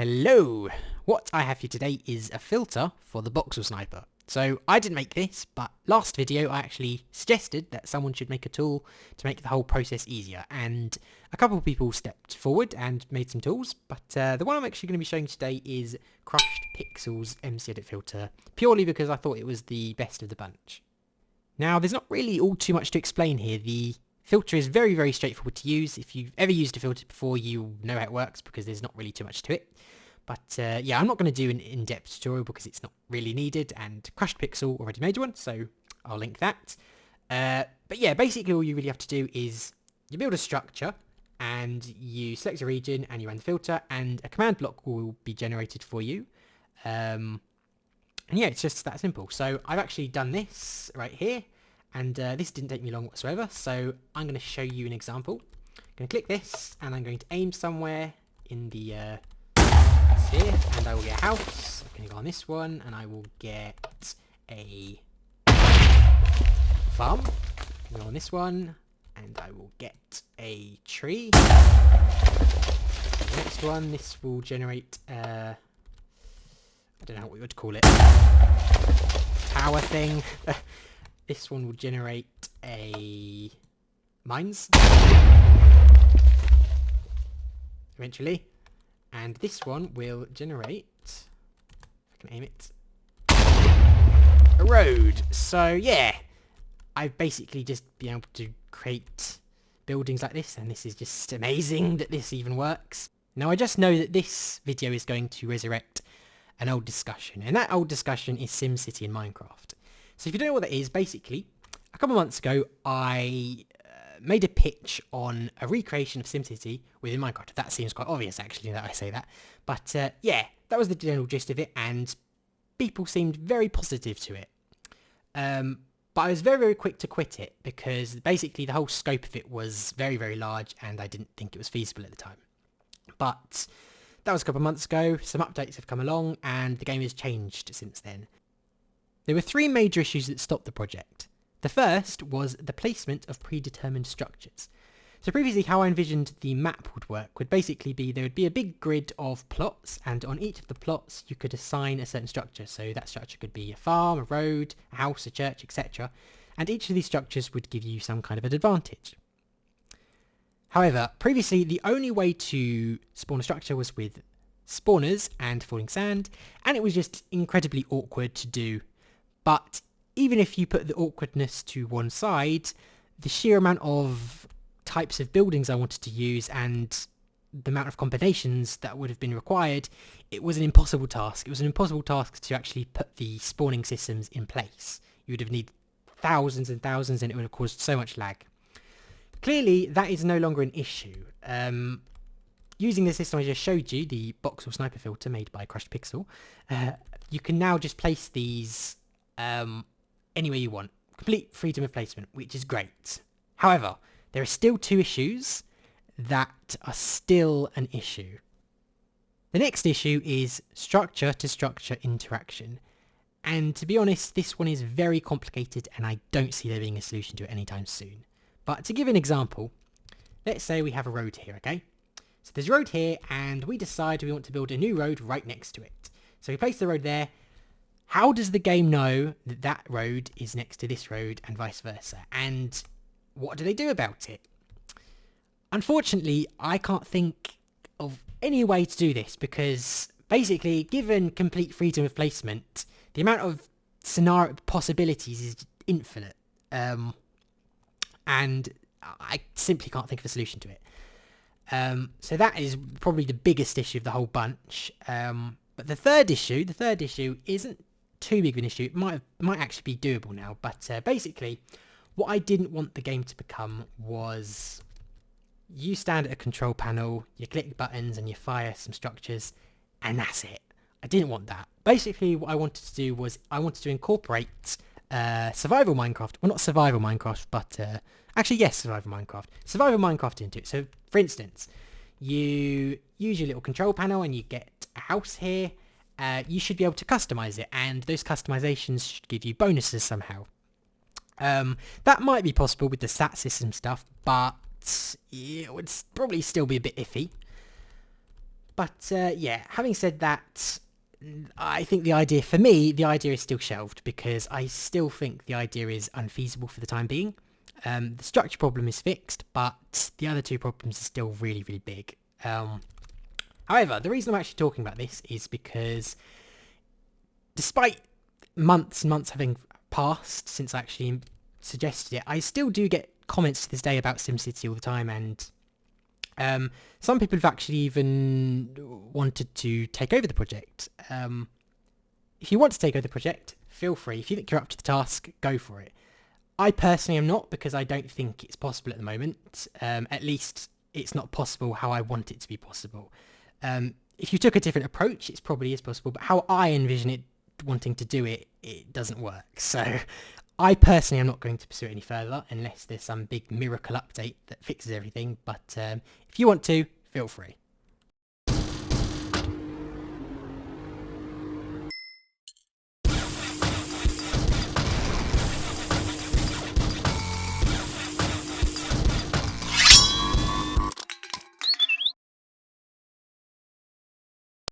Hello! What I have here today is a filter for the Boxel Sniper. So I didn't make this, but last video I actually suggested that someone should make a tool to make the whole process easier, and a couple of people stepped forward and made some tools, but the one I'm actually going to be showing today is CrushedPixel's MC Edit filter, purely because I thought it was the best of the bunch. Now there's not really all too much to explain here. The filter is very, very straightforward to use. If you've ever used a filter before, you know how it works because there's not really too much to it. But yeah, I'm not going to do an in-depth tutorial because it's not really needed, and CrushedPixel already made one, so I'll link that. But yeah, basically all you really have to do is you build a structure and you select a region and you run the filter, and a command block will be generated for you. And yeah, it's just that simple. So I've actually done this right here, and this didn't take me long whatsoever, so I'm going to show you an example. I'm going to click this, and I'm going to aim somewhere in the here, and I will get a house. I'm going to go on this one, and I will get a farm. Go on this one, and I will get a tree. The next one, this will generate, I don't know what we would call it, tower thing. This one will generate a mines eventually, and this one will generate, if I can aim it, a road. So yeah, I've basically just been able to create buildings like this, and this is just amazing that this even works. Now I just know that this video is going to resurrect an old discussion, and that old discussion is SimCity in Minecraft. So if you don't know what that is, basically, a couple of months ago, I made a pitch on a recreation of SimCity within Minecraft. That seems quite obvious, actually, that I say that. But yeah, that was the general gist of it, and people seemed very positive to it. But I was very, very quick to quit it, because basically the whole scope of it was very, very large, and I didn't think it was feasible at the time. But that was a couple of months ago. Some updates have come along, and the game has changed since then. There were three major issues that stopped the project. The first was the placement of predetermined structures. So previously how I envisioned the map would work would basically be there would be a big grid of plots, and on each of the plots you could assign a certain structure. So that structure could be a farm, a road, a house, a church, etc. And each of these structures would give you some kind of an advantage. However, previously the only way to spawn a structure was with spawners and falling sand, and it was just incredibly awkward to do. But even if you put the awkwardness to one side, the sheer amount of types of buildings I wanted to use and the amount of combinations that would have been required, it was an impossible task. It was an impossible task to actually put the spawning systems in place. You would have needed thousands and thousands, and it would have caused so much lag. Clearly, that is no longer an issue. Using the system I just showed you, the Boxel Sniper filter made by CrushedPixel, you can now just place these anywhere you want. Complete freedom of placement, which is great. However, there are still two issues that are still an issue. The next issue is structure-to-structure interaction. And to be honest, this one is very complicated, and I don't see there being a solution to it anytime soon. But to give an example, let's say we have a road here, okay? So there's a road here, and we decide we want to build a new road right next to it. So we place the road there. How does the game know that that road is next to this road and vice versa? And what do they do about it? Unfortunately, I can't think of any way to do this, because basically, given complete freedom of placement, the amount of scenario possibilities is infinite. And I simply can't think of a solution to it. So that is probably the biggest issue of the whole bunch. But the third issue isn't too big of an issue. It might actually be doable now, but basically what I didn't want the game to become was you stand at a control panel, you click buttons and you fire some structures, and that's it. I didn't want that. Basically what I wanted to do was I wanted to incorporate survival Minecraft, well, not survival Minecraft, but actually yes, survival Minecraft into it. So for instance, you use your little control panel and you get a house here. You should be able to customize it, and those customizations should give you bonuses somehow. That might be possible with the stat system stuff, but it would probably still be a bit iffy. But yeah, having said that, I think the idea, for me, the idea is still shelved because I still think the idea is unfeasible for the time being. The structure problem is fixed, but the other two problems are still really, really big. However, the reason I'm actually talking about this is because despite months and months having passed since I actually suggested it, I still do get comments to this day about SimCity all the time, and some people have actually even wanted to take over the project. If you want to take over the project, feel free. If you think you're up to the task, go for it. I personally am not, because I don't think it's possible at the moment. At least it's not possible how I want it to be possible. If you took a different approach, it probably is possible, but how I envision it wanting to do it, it doesn't work. So I personally am not going to pursue it any further unless there's some big miracle update that fixes everything. But if you want to, feel free.